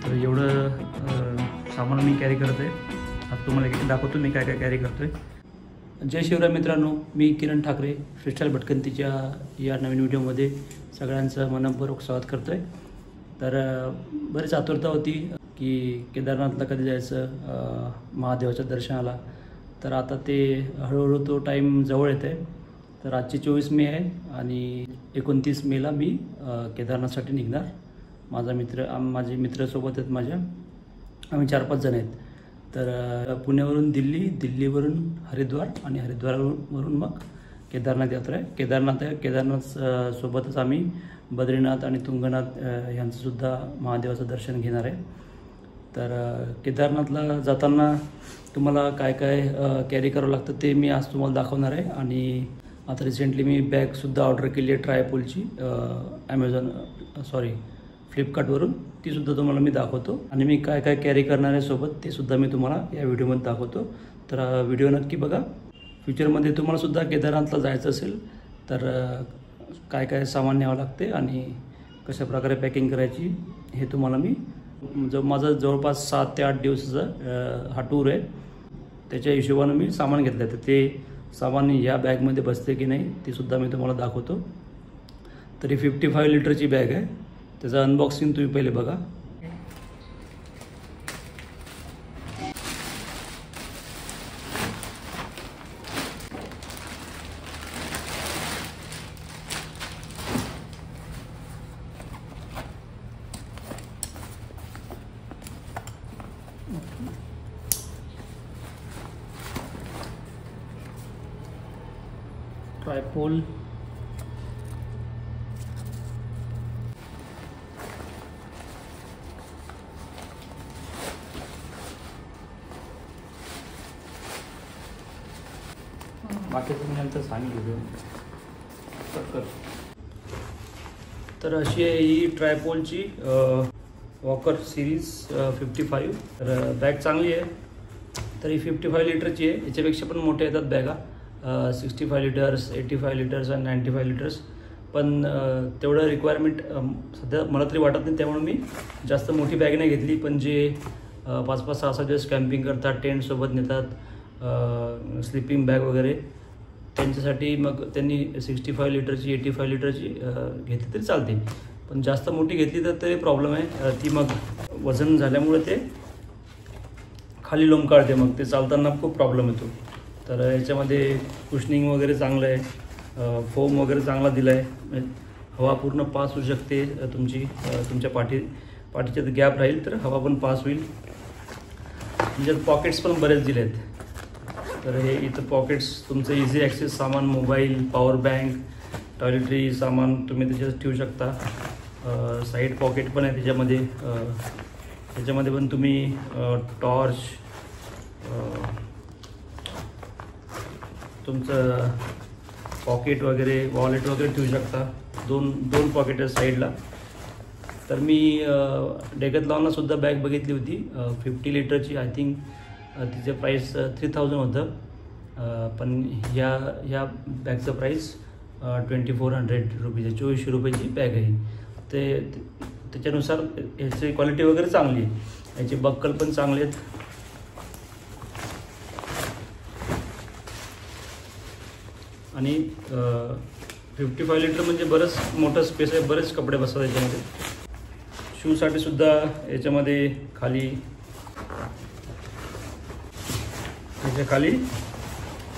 तर एवढं सामान मी कॅरी करतो आहे. आता तुम्हाला दाखवतो मी काय काय कॅरी करतो आहे. जय शिवराय मित्रांनो, मी किरण ठाकरे फ्रीस्टाईल भटकंतीच्या या नवीन व्हिडिओमध्ये सगळ्यांचं मनपूर्वक स्वागत करतो आहे. तर बरीच आतुरता होती की केदारनाथला कधी जायचं महादेवाच्या दर्शनाला. तर आता ते हळूहळू तो टाईम जवळ येत आहे. तर आजची 24 मे आहे आणि 29 मेला मी केदारनाथसाठी निघणार. माझे मित्रसोबत आहेत माझ्या, आम्ही 4-5 जण आहेत. तर पुण्यावरून दिल्लीवरून हरिद्वार आणि हरिद्वारवरून मग केदारनाथ यात्रा आहे. केदारनाथ सोबतच आम्ही बद्रीनाथ आणि तुंगनाथ यांचंसुद्धा महादेवाचं दर्शन घेणार आहे. तर केदारनाथला जाताना तुम्हाला काय काय कॅरी करावं लागतं ते मी आज तुम्हाला दाखवणार आहे. आणि आता रिसेंटली मी बॅगसुद्धा ऑर्डर केली आहे ट्रायपोलची फ्लिपकार्टवरून. तीसुद्धा तुम्हाला मी दाखवतो आणि मी काय काय कॅरी करणार आहे सोबत ते सुद्धा मी तुम्हाला या व्हिडिओमध्ये दाखवतो. तर व्हिडिओ नक्की बघा. फ्युचरमध्ये तुम्हालासुद्धा केदारनाथला जायचं असेल तर काय काय सामान न्यावं लागते आणि कशा प्रकारे पॅकिंग करायची हे तुम्हाला मी माझा जवळपास 7 ते 8 दिवसाचा हा टूर आहे. त्याच्या हिशोबानं मी सामान घेतलं आहे. तर ते सामान या बॅगमध्ये बसते की नाही ते सुद्धा मी तुम्हाला दाखवतो. तरी 55 लिटरची बॅग आहे. त्याचं अनबॉक्सिंग तुम्ही पहिले बघा. ट्रायपोल, बाकीचं मी नंतर सांगितलं. तर अशी आहे ही ट्रायपोलची वॉकर सिरीज 55. तर बॅग चांगली आहे. तर ही 55 लिटरची आहे. याच्यापेक्षा पण मोठ्या येतात बॅगा, 65 लिटर्स, 85 लिटर्स आणि 95 लिटर्स. पण तेवढं रिक्वायरमेंट सध्या मला तरी वाटत नाही, त्यामुळे मी जास्त मोठी बॅग नाही घेतली. पण जे 5-5, 6-6 दिवस कॅम्पिंग करतात, टेंटसोबत नेतात, स्लिपिंग बॅग वगैरे, त्यांच्यासाठी मग त्यांनी 65 लिटरची 85 लिटरची घेतली तरी चालते. पण जास्त मोठी घेतली तर ते प्रॉब्लेम आहे. ती मग वजन झाल्यामुळे ते खाली लोंबकाळते, मग ते चालताना खूप प्रॉब्लेम येतो. तर याच्यामध्ये कुशनिंग वगैरे चांगलं आहे, फोम वगैरे चांगला दिला आहे. हवा पूर्ण पास होऊ शकते तुमच्या पाठीच्या गॅप राहील तर हवा पण पास होईल. त्याच्यात पॉकेट्स पण बरेच दिले आहेत. तर हे इथं पॉकेट्स तुमचं इझी ॲक्सेस सामान, मोबाईल, पॉवर बँक, टॉयलेटरी सामान तुम्ही त्याच्यात ठेवू शकता. साईड पॉकेट पण आहे त्याच्यामध्ये. त्याच्यामध्ये पण तुम्ही टॉर्च, तुमचं पॉकेट वगैरे, वॉलेट वगैरे ठेवू शकता. दोन पॉकेट आहेत साईडला. तर मी डेकॅथलॉनला सुद्धा बॅग बघितली होती 50 लिटरची. आय थिंक तिचं प्राईस 3000 होतं. पण ह्या बॅगचं प्राईस 2400 रुपीज आहे. 2400 रुपयाची बॅग आहे. त्याच्यानुसार ह्याची क्वालिटी वगैरे चांगली आहे. याचे बक्कल पण चांगले आहेत. आणि 55 लिटर म्हणजे बरंच मोठं स्पेस आहे, बरेच कपडे बसतात याच्यामध्ये. शूसाठी सुद्धा याच्यामध्ये खाली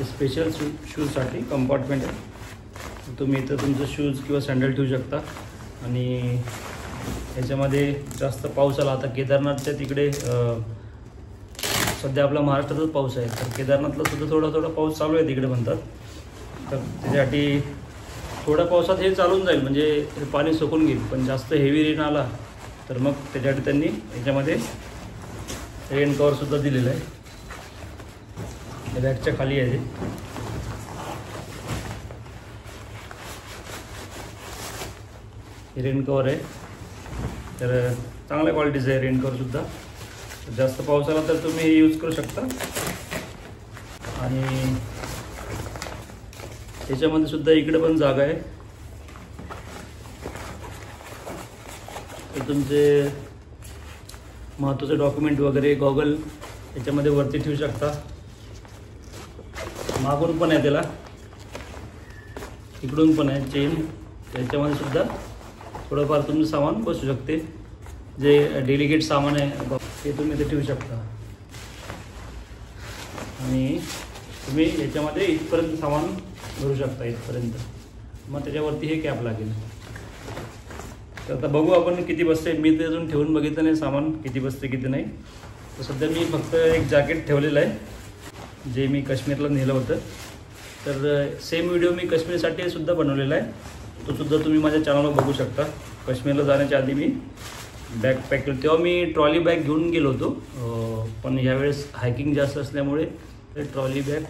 स्पेशल शूजसाठी कंपार्टमेंट आहे. तुम्ही इथं तुमचं शूज किंवा सँडल ठेवू शकता. आणि याच्यामध्ये जास्त पाऊस आला, आता केदारनाथच्या तिकडे सध्या आपला महाराष्ट्रातच पाऊस आहे. तर केदारनाथला सुद्धा थोडा पाऊस चालू आहे तिकडे म्हणतात. तर त्याच्यासाठी थोड्या पावसात हे चालून जाईल, म्हणजे हे पाणी सुकून घेईल. पण जास्त हेवी रेन आला तर मग त्याच्यासाठी त्यांनी याच्यामध्ये रेन कवरसुद्धा दिलेलं आहे. बॅगच्या खाली आहे हे रेन कवर आहे. तर चांगल्या क्वालिटीचं आहे रेन कवरसुद्धा. जास्त पाऊस आला तर तुम्ही हे यूज करू शकता. आणि त्याच्यामध्ये सुद्धा इकडे पण जागा आहे. तर तुमचे महत्त्वाचे डॉक्युमेंट वगैरे गॉगल याच्यामध्ये वरती ठेवू शकता. मागून पण आहे त्याला, इकडून पण आहे चेन, त्याच्यामध्ये सुद्धा थोडंफार तुमचं सामान बसू शकते. जे डेलिकेट सामान आहे ते तुम्ही इथे ठेवू शकता. आणि तुम्ही याच्यामध्ये इथपर्यंत सामान भरू शकता, इथपर्यंत. मग त्याच्यावरती हे कॅप लागेल. तर आता बघू आपण किती बसते. मी ते अजून ठेवून बघितलं नाही सामान किती बसते किती नाही. तर सध्या मी फक्त एक जॅकेट ठेवलेलं आहे जे मी काश्मीरला नेलं होतं. तर सेम व्हिडिओ मी काश्मीरसाठी सुद्धा बनवलेला आहे, तो सुद्धा तुम्ही माझ्या चॅनलवर बघू शकता. काश्मीरला जाण्याच्या आधी मी बॅग पॅक केलं, तेव्हा मी ट्रॉली बॅग घेऊन गेलो होतो. पण ह्यावेळेस हायकिंग जास्त असल्यामुळे ते ट्रॉली बॅग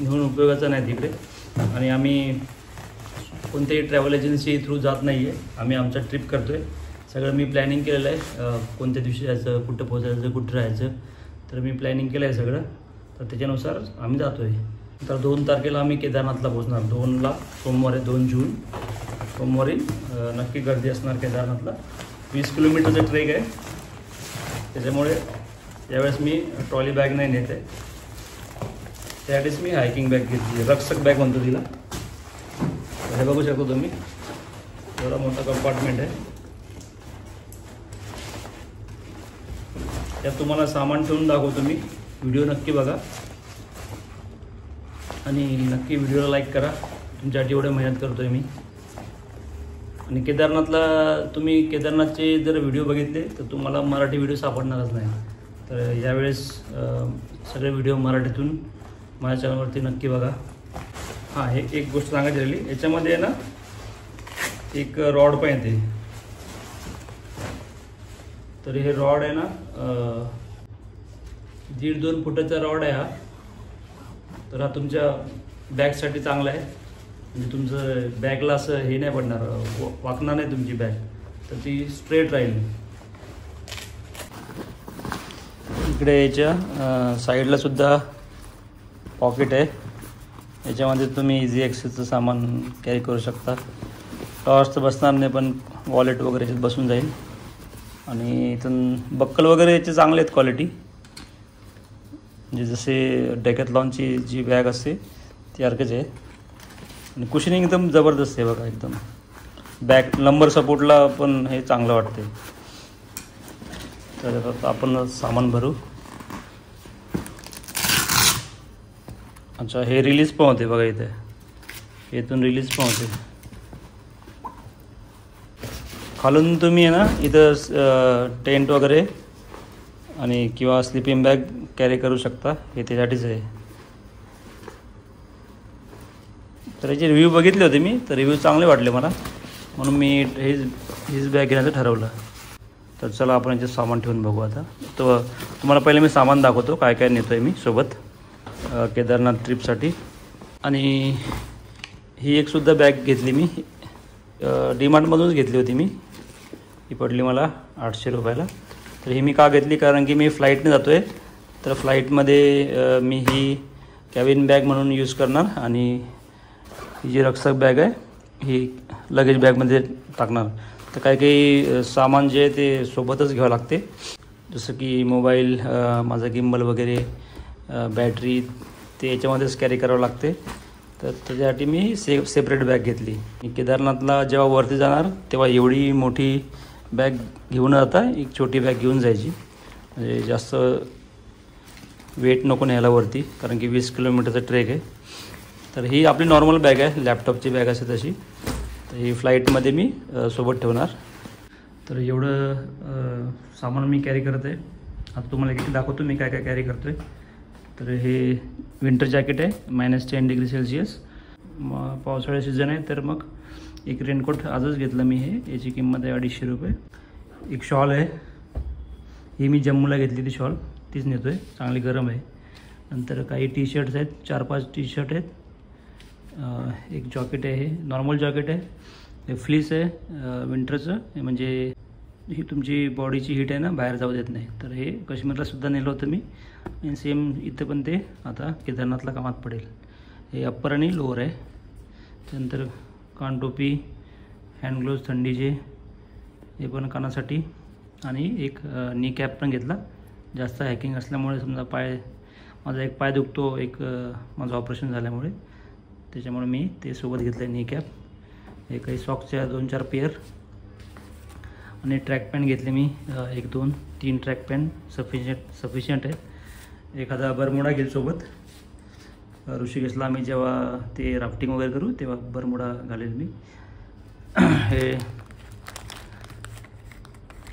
घेऊन उपयोगाचं नाही तिकडे. आणि आम्ही कोणत्याही ट्रॅव्हल एजन्सी थ्रू जात नाही आहे, आम्ही आमचा ट्रिप करतो आहे. सगळं मी प्लॅनिंग केलेलं आहे, कोणत्या दिवशी जायचं, कुठं पोचायचं, कुठं राहायचं. तर मी प्लॅनिंग केलं आहे सगळं. तर त्याच्यानुसार आम्ही जातो आहे. तर 2 तारखेला आम्ही केदारनाथला पोचणार. 2ला सोमवार आहे, 2 जून सोमवारी नक्की गर्दी असणार केदारनाथला. 20 किलोमीटरचं ट्रेक आहे, त्याच्यामुळे यावेळेस मी ट्रॉली बॅग नाही नेत आहे. त्यासाठीच मी हायकिंग बॅग घेतली, रक्षक बॅग म्हणतो तिला. हे बघू शकतो तुम्ही, एवढा मोठा कंपार्टमेंट आहे. त्यात तुम्हाला सामान ठेवून दाखवतो मी. व्हिडिओ नक्की बघा आणि नक्की व्हिडिओला लाईक करा. तुमच्यासाठी एवढं मेहनत करतो आहे मी. आणि केदारनाथला तुम्ही केदारनाथचे जर व्हिडिओ बघितले तर तुम्हाला मराठी व्हिडिओ सापडणारच नाही. तर यावेळेस सगळे व्हिडिओ मराठीतून माझ्या चॅनलवरती नक्की बघा. हां, हे एक गोष्ट सांगायची राहिली, याच्यामध्ये आहे ना एक रॉड पण येते. तर हे रॉड आहे ना 1.5-2 फुटाचा रॉड आहे हा. तर हा तुमच्या बॅगसाठी चांगला आहे, म्हणजे तुमचं बॅगला असं हे नाही पडणार, वाकणार नाही तुमची बॅग, तर ती स्ट्रेट राहील. इकडे याच्या साईडला सुद्धा पॉकेट आहे, याच्यामध्ये तुम्ही इझी ॲक्सेसचं सामान कॅरी करू शकता. टॉर्च तर बसणार नाही, पण वॉलेट वगैरे याच्यात बसून जाईल. आणि इथून बक्कल वगैरे याचे चांगले आहेत क्वालिटी, म्हणजे जसे डेकॅथलॉनची जी बॅग असते ती सारखीच आहे. आणि कुशनिंग एकदम जबरदस्त आहे बघा, एकदम बॅक लंबर सपोर्टला पण हे चांगलं वाटते. तर आता आपण सामान भरू. अच्छा, हे रिलीज पण होते बघा, इथे इथून रिलीज पण होते. खालून तुम्ही आहे ना इथं टेंट वगैरे आणि किंवा स्लिपिंग बॅग कॅरी करू शकता, हे त्यासाठीच आहे. तर याचे रिव्ह्यू बघितले होते मी, तर रिव्ह्यू चांगले वाटले मला, म्हणून मी हीच बॅग घेण्याचं ठरवलं. तर चला आपण याचे सामान ठेवून बघू. आता तर तुम्हाला पहिले मी सामान दाखवतो काय काय नेतो आहे मी सोबत केदारनाथ ट्रिपसाठी. आणि ही एकसुद्धा बॅग घेतली मी, डीमार्टमधूनच घेतली होती मी. ही पडली मला 800 रुपयाला. तर ही मी का घेतली, कारण की मी फ्लाईटने जातो आहे. तर फ्लाईटमध्ये मी ही कॅबिन बॅग म्हणून यूज करणार, आणि ही जी रक्षक बॅग आहे ही लगेज बॅगमध्ये टाकणार. तर काही काही सामान जे आहे ते सोबतच घ्यावं लागते, जसं की मोबाईल, माझा गिम्बल वगैरे, बॅटरी, ते याच्यामध्येच कॅरी करावं लागते. तर त्याच्यासाठी मी सेपरेट बॅग घेतली. केदारनाथला जेव्हा वरती जाणार तेव्हा एवढी मोठी बॅग घेऊन जाता एक छोटी बॅग घेऊन जायची, म्हणजे जास्त वेट नको न्यायला वरती, कारण की 20 किलोमीटरचा ट्रेक आहे. तर ही आपली नॉर्मल बॅग आहे, लॅपटॉपची बॅग असते तशी. तर ही फ्लाईटमध्ये मी सोबत ठेवणार. तर एवढं सामान मी कॅरी करत आहे. आता तुम्हाला एक दाखवतो मी काय काय कॅरी करतो आहे. तर हे विंटर जॅकेट आहे, -10 डिग्री सेल्सिअस. पावसाळ्या सीझन आहे, तर मग एक रेनकोट आजच घेतलं मी. हे याची किंमत आहे 250 रुपये. एक शॉल आहे, ही मी जम्मूला घेतली ती शॉल, तीच नेतो आहे, चांगली गरम आहे. नंतर काही टी शर्ट्स आहेत, 4-5 टी शर्ट आहेत. एक जॉकेट आहे, हे नॉर्मल जॉकेट आहे, हे फ्लीस आहे विंटरचं, म्हणजे ही तुमची बॉडीची हीट आहे ना, बाहेर जाऊ देत नाही. तर हे काश्मीरला सुद्धा नेलं होतं मी, आणि सेम इथं पण ते आता केदारनाथला कामात पडेल. हे अप्पर आणि लोअर आहे. त्यानंतर कानटोपी, हँड ग्लोव्ज थंडीचे, हे पण कानासाठी. आणि एक नी कॅप पण घेतला. जास्त हॅकिंग असल्यामुळे समजा माझा एक पाय दुखतो, एक माझं ऑपरेशन झाल्यामुळे, त्याच्यामुळे मी ते सोबत घेतलं आहे नी कॅप. हे काही सॉक्सच्या 2-4 पेअर आणि ट्रॅक पॅन्ट घेतले मी 1, 2, 3 ट्रॅक पॅन्ट सफिशियंट आहे. एखादा बरमुडा घेईल सोबत. ऋषिकेशला आम्ही जेव्हा ते राफ्टिंग वगैरे करू तेव्हा बरमुडा घालेल मी. हे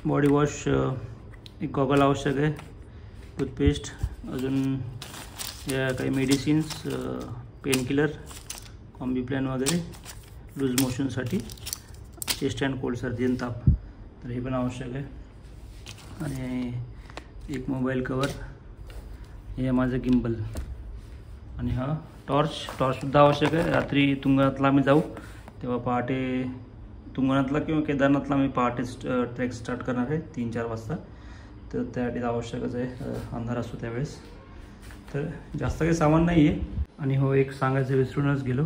बॉडी वॉश, एक गॉगल आवश्यक आहे, टूथपेस्ट, अजून या काही मेडिसिन्स, पेनकिलर, कॉम्बिप्लॅन वगैरे लूज मोशनसाठी, चेस्ट अँड कोल्ड, सर्दी आणि ताप, तर हे पण आवश्यक आहे. आणि एक मोबाईल कवर, हे माझं गिम्बल, आणि हा टॉर्चसुद्धा आवश्यक आहे. रात्री तुंगनाथला आम्ही जाऊ तेव्हा पहाटे, तुंगनाथला किंवा केदारनाथला आम्ही पहाटेच ट्रेक स्टार्ट करणार आहे 3-4 वाजता, तर त्यासाठी आवश्यकच आहे, अंधार असतो त्यावेळेस. तर जास्त काही सामान नाही आहे. आणि हो, एक सांगायचं विसरूनच गेलो,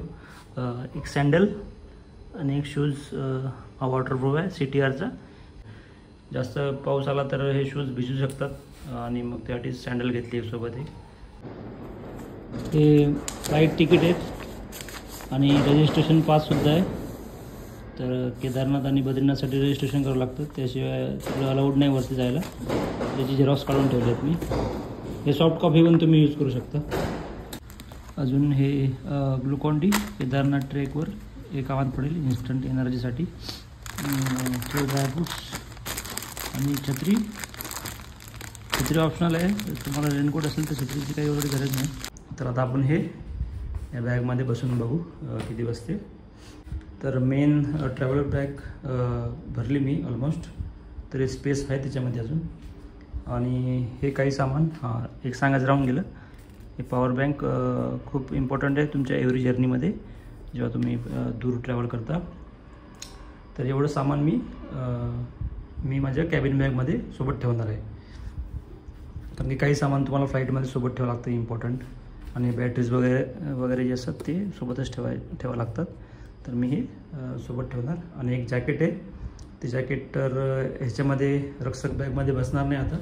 एक सँडल आणि एक शूज, हा वॉटरप्रूफ आहे CTRचा. जास्त पाऊस आला तर हे शूज भिजू शकतात आणि मग त्यासाठी सँडल घेतली आहे सोबत. हे फ्लाईट तिकीट आहेत आणि रजिस्ट्रेशन पाससुद्धा आहे. तर केदारनाथ आणि बद्रीनाथसाठी रजिस्ट्रेशन करावं लागतं, त्याशिवाय तिकडं अलाउड नाही वरती जायला. त्याची झेरॉक्स काढून ठेवले आहेत मी. हे सॉफ्ट कॉपी पण तुम्ही यूज करू शकता. अजून हे ग्लुकॉन डी केदारनाथ ट्रेकवर हे कामात पडेल इन्स्टंट एनर्जीसाठी. हे ड्रायफ्रूट्स आणि छत्री ऑप्शनल आहे. तुम्हाला रेनकोट असेल तर छत्रीची काही एवढी गरज नाही. तर आता आपण हे या बॅगमध्ये बसून बघू किती बसते. तर मेन ट्रॅव्हलर बॅग भरली मी ऑलमोस्ट, तरी स्पेस आहे त्याच्यामध्ये अजून. आणि हे काही सामान, एक सांगायचं राहून गेलं, हे पॉवर बँक खूप इम्पॉर्टंट आहे तुमच्या एव्हरी जर्नीमध्ये जेव्हा तुम्ही दूर ट्रॅव्हल करता. तर एवढं सामान मी माझ्या कॅबिन बॅगमध्ये सोबत ठेवणार आहे, कारण की काही सामान तुम्हाला फ्लाईटमध्ये सोबत ठेवावं लागतं इम्पॉर्टंट, आणि बॅटरीज वगैरे जे असतात ते सोबतच ठेवावं लागतात. तर मी हे सोबत ठेवणार. आणि एक जॅकेट आहे, ते जॅकेट तर ह्याच्यामध्ये रक्षक बॅगमध्ये बसणार नाही आता,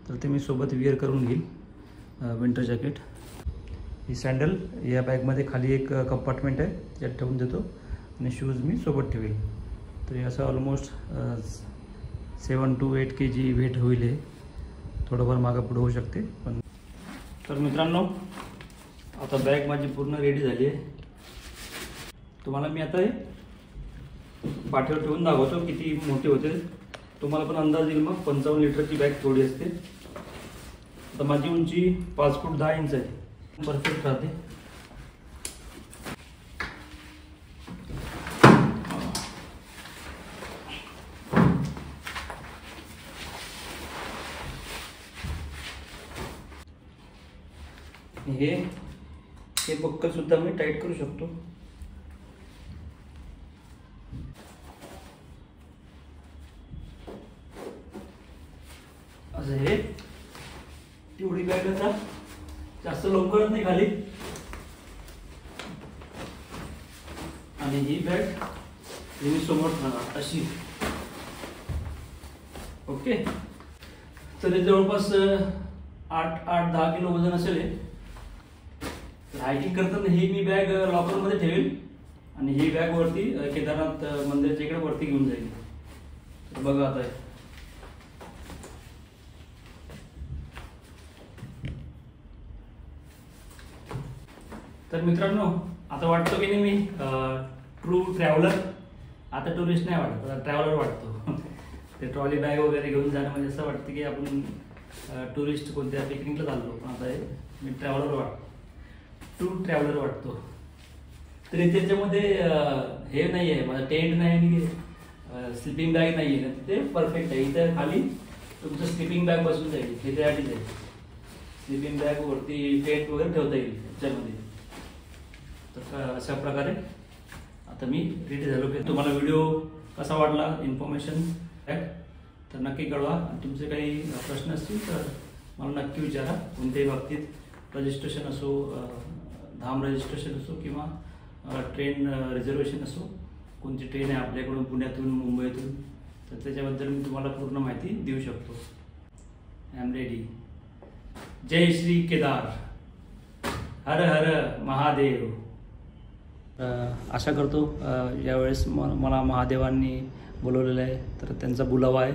तर ते मी सोबत विअर करून घेईल, विंटर जॅकेट. ही सँडल या बॅगमध्ये खाली एक कंपार्टमेंट आहे त्यात ठेवून देतो, आणि शूज मी सोबत ठेवेल. तर हे असं ऑलमोस्ट 7 to 8 kg वेट होईल. हे थोडंफार मागं पुढं होऊ शकते पण. तर मित्रांनो, आता बॅग माझी पूर्ण रेडी झाली आहे. तुम्हाला मी आता हे पाठीवर ठेवून दाखवतो किती मोठे होते, तुम्हाला पण अंदाज येईल. मग 55 लिटरची बॅग थोडी असते. तर माझी उंची 5 फूट 10 इंच आहे, परफेक्ट राहते. हे बक्कल सुद्धा मी टाईट करू शकतो. असं हे तेवढी बॅग आता जास्त लवकर नाही खाली. आणि ही बॅग मी समोर ठेवणार अशी. ओके, तर हे जवळपास 8-10 किलो वजन असेल. हायकिंग करताना ही मी बॅग लॉकरमध्ये ठेवेल आणि ही बॅग वरती केदारनाथ मंदिराच्या इकडे वरती घेऊन जाईल. तर बघा आता तर मित्रांनो, आता वाटतो की नाही मी ट्रू ट्रॅव्हलर, आता टुरिस्ट नाही वाटत, आता ट्रॅव्हलर वाटतो. ते ट्रॉली बॅग वगैरे घेऊन जाणं म्हणजे असं वाटतं की आपण टुरिस्ट कोणत्या पिकनिकला चाललो, पण आता मी ट्रॅव्हलर वाटतो, ट्रू ट्रॅव्हलर वाटतो. तरी त्याच्यामध्ये हे नाही आहे, माझा टेंट नाही आणि स्लिपिंग बॅग नाही आहे ना, ते परफेक्ट आहे. इथं खाली तुमचं स्लिपिंग बॅग बसून जाईल, हे त्यासाठीच आहे. स्लिपिंग बॅग वरती टेंट वगैरे ठेवता येईल त्याच्यामध्ये. तर अशा प्रकारे आता मी रेडी झालो. की तुम्हाला व्हिडिओ कसा वाटला, इन्फॉर्मेशन तर नक्की कळवा. तुमचे काही प्रश्न असतील तर मला नक्की विचारा. कोणत्याही बाबतीत रजिस्ट्रेशन असो, धाम रजिस्ट्रेशन असो किंवा ट्रेन रिझर्वेशन असो, कोणती ट्रेन आहे आपल्याकडून पुण्यातून मुंबईतून, तर त्याच्याबद्दल मी तुम्हाला पूर्ण माहिती देऊ शकतो. I am ready. जय श्री केदार, हर हर महादेव. आशा करतो यावेळेस मला महादेवांनी बोलवलेलं आहे, तर त्यांचा बुलावा आहे.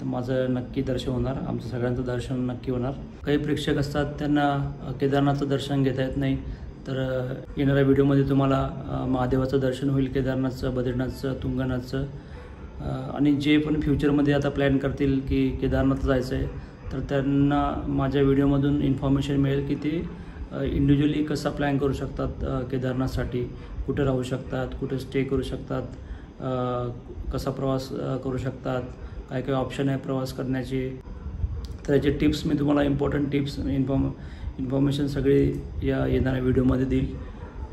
तर माझं नक्की दर्शन होणार, आमचं सगळ्यांचं दर्शन नक्की होणार. काही प्रेक्षक असतात त्यांना केदारनाथचं दर्शन घेता येत नाही, तर येणाऱ्या व्हिडिओमध्ये तुम्हाला महादेवाचं दर्शन होईल, केदारनाथचं, बद्रीनाथचं, तुंगनाथचं. आणि जे पण फ्युचरमध्ये आता प्लॅन करतील की केदारनाथ जायचं आहे, तर त्यांना माझ्या व्हिडिओमधून इन्फॉर्मेशन मिळेल की ते इंडिव्हिज्युअली कसा प्लॅन करू शकतात केदारनाथसाठी, कुठे राहू शकतात, कुठे स्टे करू शकतात, कसा प्रवास करू शकतात, काय काय ऑप्शन आहे प्रवास करण्याची. तर याचे टिप्स मी तुम्हाला इम्पॉर्टंट टिप्स इन्फॉर्मेशन सगळी या येणाऱ्या व्हिडिओमध्ये देईल.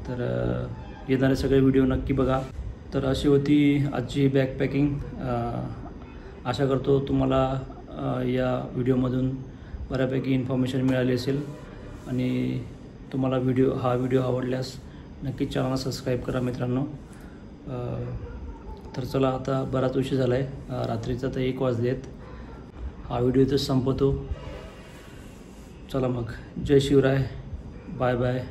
तर येणारे सगळे व्हिडिओ नक्की बघा. तर अशी होती आजची बॅकपॅकिंग. आशा करतो तुम्हाला या व्हिडिओमधून बऱ्यापैकी इन्फॉर्मेशन मिळाली असेल. आणि तुम्हाला हा व्हिडिओ आवडल्यास नक्की चॅनलला सबस्क्राईब करा मित्रांनो. तर चला, आता बराच उशीर झाला आहे, रात्रीचा तर 1 वाजलेत. हा व्हिडिओ इथंच संपवतो. चला मग, जय शिवराय, बाय बाय.